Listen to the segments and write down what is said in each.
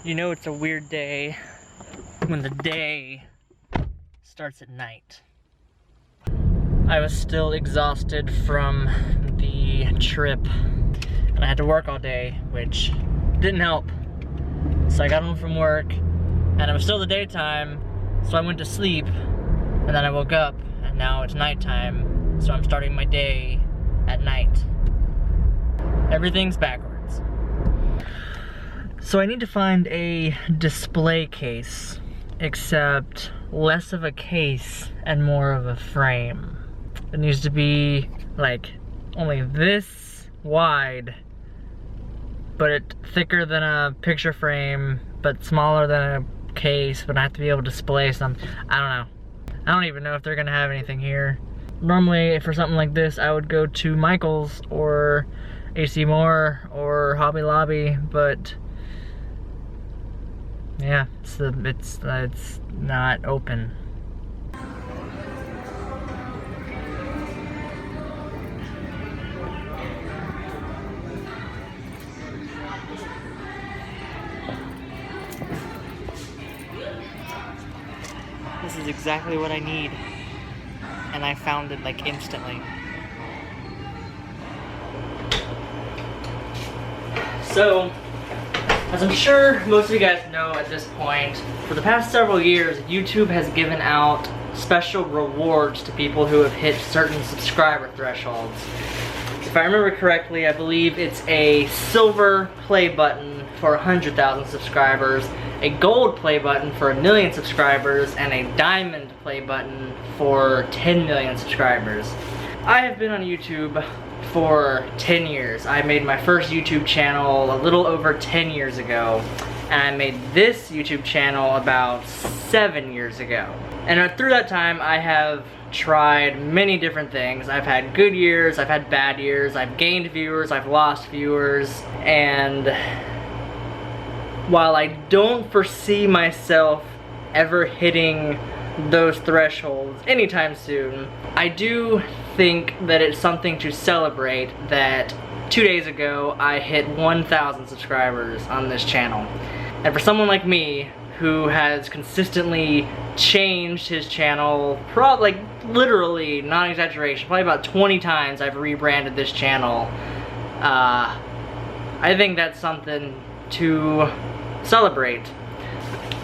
You know it's a weird day when the day starts at night. I was still exhausted from the trip and I had to work all day, which didn't help. So I got home from work and it was still the daytime, so I went to sleep and then I woke up and now it's nighttime, so I'm starting my day at night. Everything's backwards. So I need to find a display case, except less of a case and more of a frame. It needs to be like only this wide, but it's thicker than a picture frame, but smaller than a case, but I have to be able to display some. I don't know. I don't even know if they're gonna have anything here. Normally, for something like this, I would go to Michael's or AC Moore or Hobby Lobby, but yeah, it's not open. This is exactly what I need, and I found it like instantly. So, as I'm sure most of you guys know at this point, for the past several years, YouTube has given out special rewards to people who have hit certain subscriber thresholds. If I remember correctly, I believe it's a silver play button for 100,000 subscribers, a gold play button for 1 million subscribers, and a diamond play button for 10 million subscribers. I have been on YouTube for 10 years. I made my first YouTube channel a little over 10 years ago, and I made this YouTube channel about 7 years ago. And through that time, I have tried many different things. I've had good years, I've had bad years, I've gained viewers, I've lost viewers, and while I don't foresee myself ever hitting those thresholds anytime soon, I do think that it's something to celebrate that 2 days ago I hit 1,000 subscribers on this channel. And for someone like me who has consistently changed his channel, probably like literally, not exaggeration, probably about 20 times I've rebranded this channel, I think that's something to celebrate.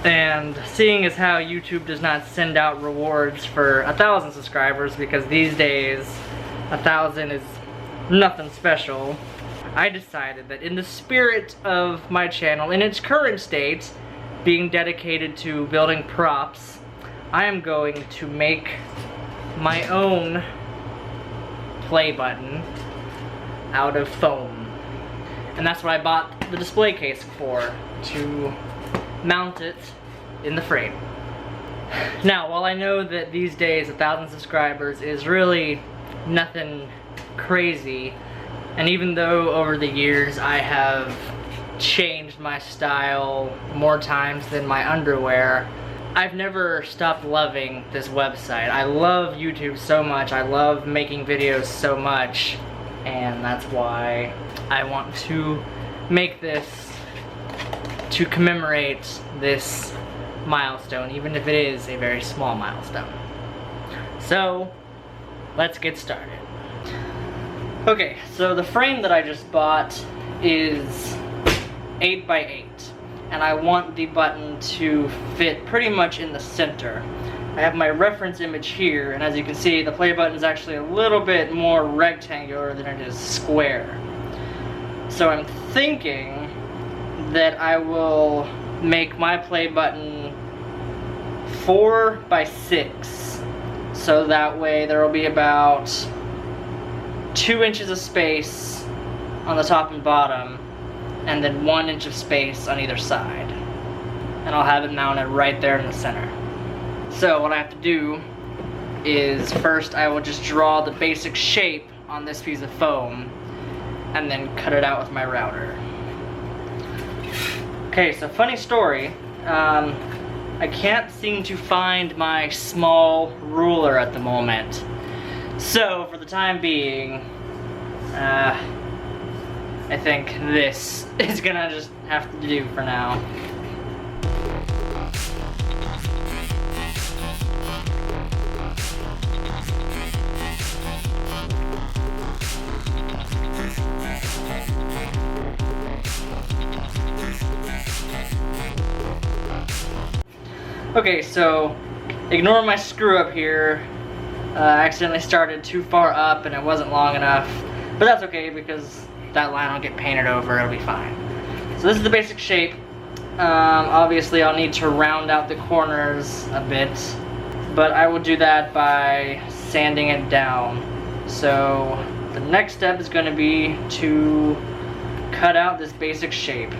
And seeing as how YouTube does not send out rewards for 1,000 subscribers, because these days 1,000 is nothing special, I decided that in the spirit of my channel, in its current state, being dedicated to building props, I am going to make my own play button out of foam. And that's what I bought the display case for, to mount it in the frame. Now, while I know that these days 1,000 subscribers is really nothing crazy, and even though over the years I have changed my style more times than my underwear, I've never stopped loving this website. I love YouTube so much, I love making videos so much, and that's why I want to make this to commemorate this milestone, even if it is a very small milestone. So, let's get started. Okay, so the frame that I just bought is 8 by 8, and I want the button to fit pretty much in the center. I have my reference image here, and as you can see, the play button is actually a little bit more rectangular than it is square. So I'm thinking that I will make my play button 4 by 6, so that way there will be about 2 inches of space on the top and bottom, and then 1 inch of space on either side. And I'll have it mounted right there in the center. So what I have to do is first I will just draw the basic shape on this piece of foam and then cut it out with my router. Okay, so funny story, I can't seem to find my small ruler at the moment. So for the time being, I think this is gonna just have to do for now. Okay, so ignore my screw up here. I accidentally started too far up and it wasn't long enough. But that's okay because that line will get painted over, it'll be fine. So this is the basic shape. Obviously I'll need to round out the corners a bit, but I will do that by sanding it down. So the next step is going to be to cut out this basic shape.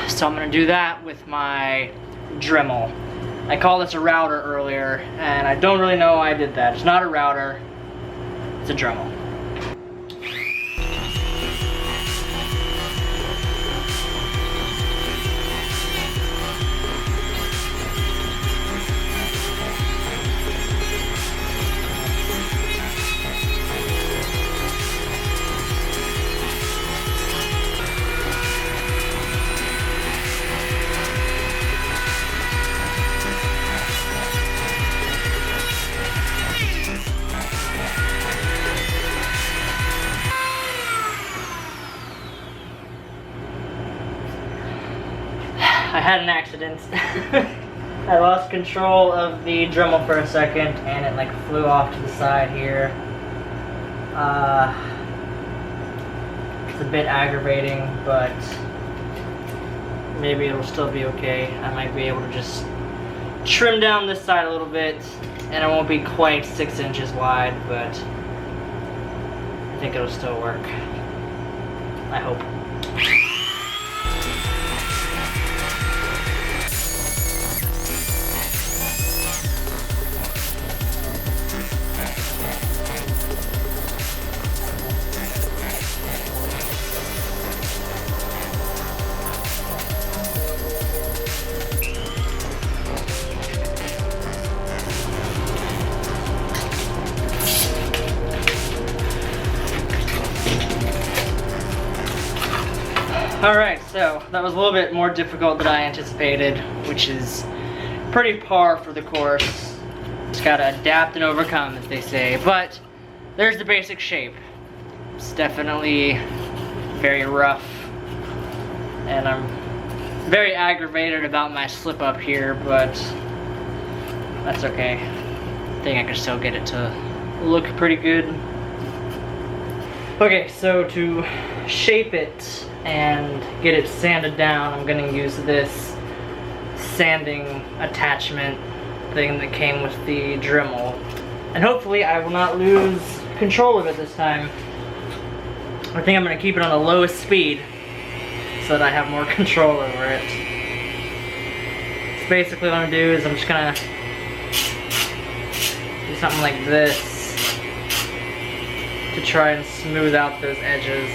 So I'm going to do that with my Dremel. I called this a router earlier, and I don't really know why I did that. It's not a router, it's a Dremel. I had an accident. I lost control of the Dremel for a second and it like flew off to the side here. It's a bit aggravating, but maybe it'll still be okay. I might be able to just trim down this side a little bit and it won't be quite 6 inches wide, but I think it'll still work. I hope. Alright, so that was a little bit more difficult than I anticipated, which is pretty par for the course. Just gotta adapt and overcome, as they say. But there's the basic shape. It's definitely very rough, and I'm very aggravated about my slip up here, but that's okay. I think I can still get it to look pretty good. Okay, so to shape it and get it sanded down, I'm gonna use this sanding attachment thing that came with the Dremel. And hopefully I will not lose control of it this time. I think I'm gonna keep it on the lowest speed so that I have more control over it. So basically what I'm gonna do is I'm just gonna do something like this to try and smooth out those edges.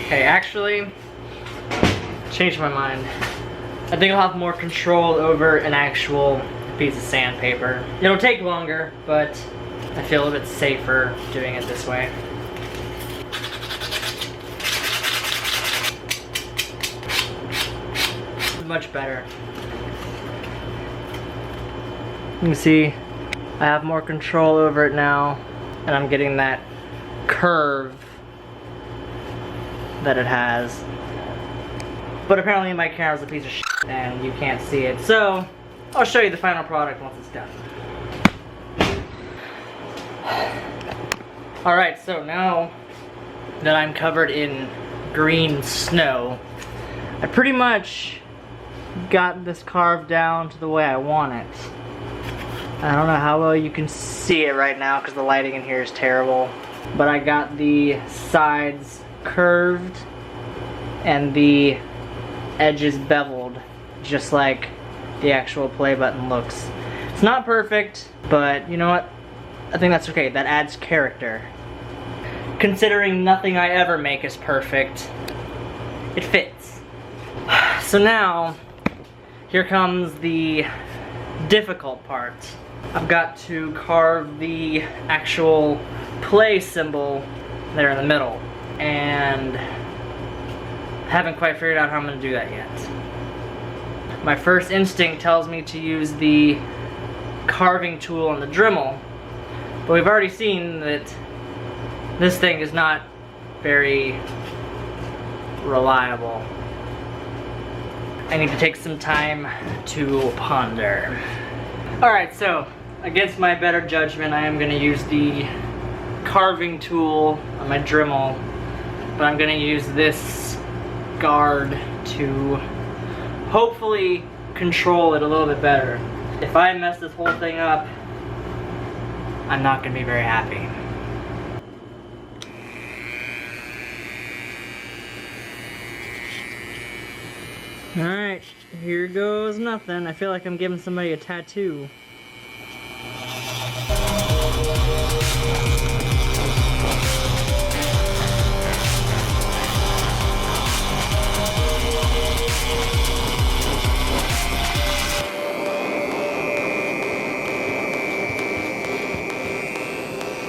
Okay, actually, changed my mind. I think I'll have more control over an actual piece of sandpaper. It'll take longer, but I feel a little bit safer doing it this way. Much better. You can see I have more control over it now, and I'm getting that curve that it has. But apparently my camera's a piece of shit and you can't see it. So I'll show you the final product once it's done. Alright, so now that I'm covered in green snow, I pretty much got this carved down to the way I want it. I don't know how well you can see it right now because the lighting in here is terrible, but I got the sides curved and the edges beveled, just like the actual play button looks. It's not perfect, but you know what? I think that's okay. That adds character. Considering nothing I ever make is perfect, it fits. So now, here comes the difficult part. I've got to carve the actual play symbol there in the middle, and haven't quite figured out how I'm going to do that yet. My first instinct tells me to use the carving tool on the Dremel, but we've already seen that this thing is not very reliable. I need to take some time to ponder. Alright, so against my better judgment, I am going to use the carving tool on my Dremel, but I'm going to use this guard to hopefully control it a little bit better. If I mess this whole thing up, I'm not going to be very happy. Alright, here goes nothing. I feel like I'm giving somebody a tattoo.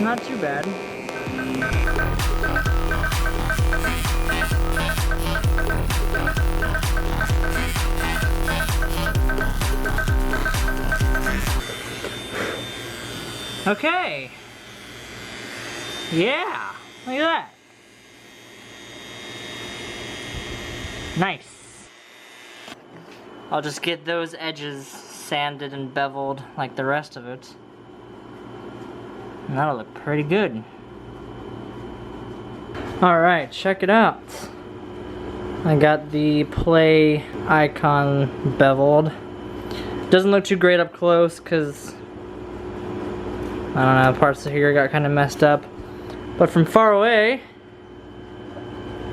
Not too bad. Okay. Yeah, look at that. Nice. I'll just get those edges sanded and beveled like the rest of it. And that'll look pretty good. Alright, check it out. I got the play icon beveled. Doesn't look too great up close because I don't know, parts of here got kind of messed up. But from far away,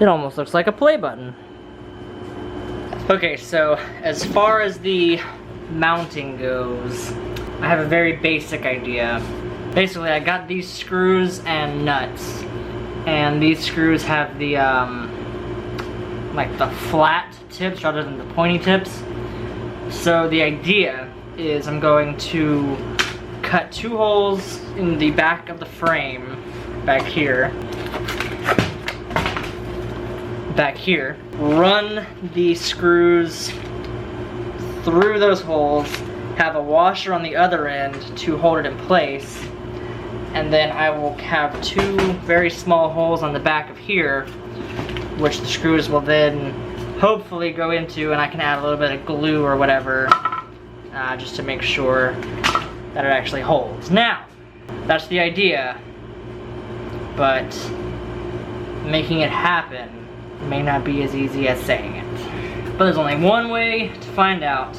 it almost looks like a play button. Okay, so as far as the mounting goes, I have a very basic idea. Basically, I got these screws and nuts, and these screws have the like the flat tips rather than the pointy tips. So the idea is I'm going to cut 2 holes in the back of the frame back here, run the screws through those holes, have a washer on the other end to hold it in place, and then I will have 2 very small holes on the back of here, which the screws will then hopefully go into, and I can add a little bit of glue or whatever just to make sure that it actually holds. Now, that's the idea, but making it happen may not be as easy as saying it. But there's only one way to find out,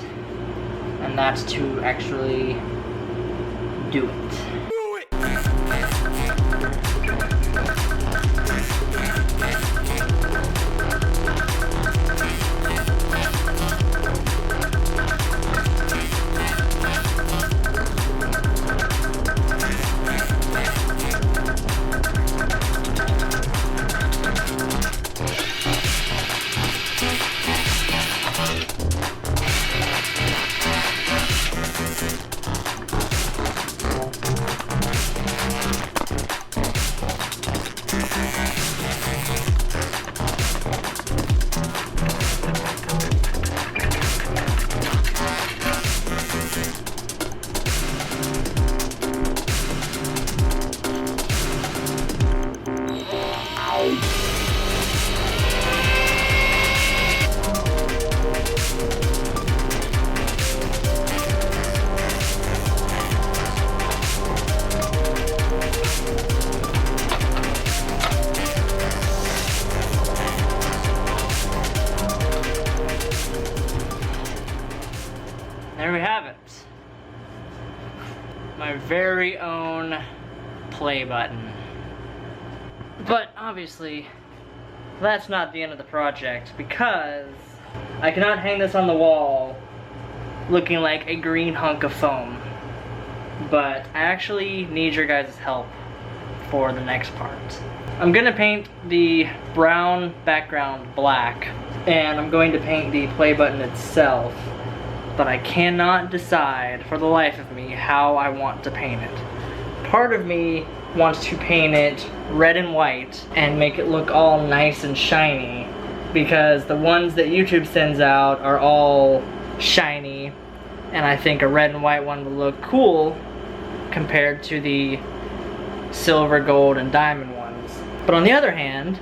and that's to actually do it. There we have it. My very own play button. But obviously, that's not the end of the project, because I cannot hang this on the wall looking like a green hunk of foam. But I actually need your guys' help for the next part. I'm gonna paint the brown background black, and I'm going to paint the play button itself, but I cannot decide for the life of me how I want to paint it. Part of me wants to paint it red and white and make it look all nice and shiny, because the ones that YouTube sends out are all shiny, and I think a red and white one would look cool compared to the silver, gold, and diamond ones. But on the other hand,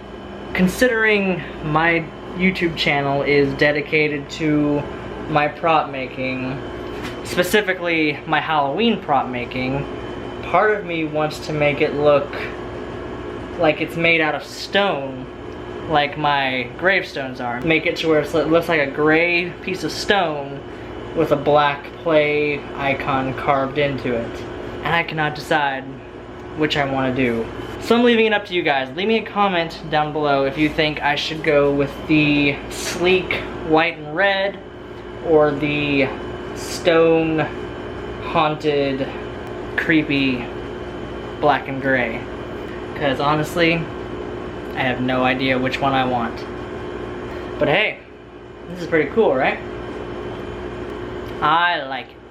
considering my YouTube channel is dedicated to my prop making, specifically my Halloween prop making, part of me wants to make it look like it's made out of stone, like my gravestones are. Make it to where it looks like a gray piece of stone with a black play icon carved into it. And I cannot decide which I want to do. So I'm leaving it up to you guys. Leave me a comment down below if you think I should go with the sleek white and red or the stone haunted creepy black and gray. Because honestly, I have no idea which one I want. But hey, this is pretty cool, right? I like it.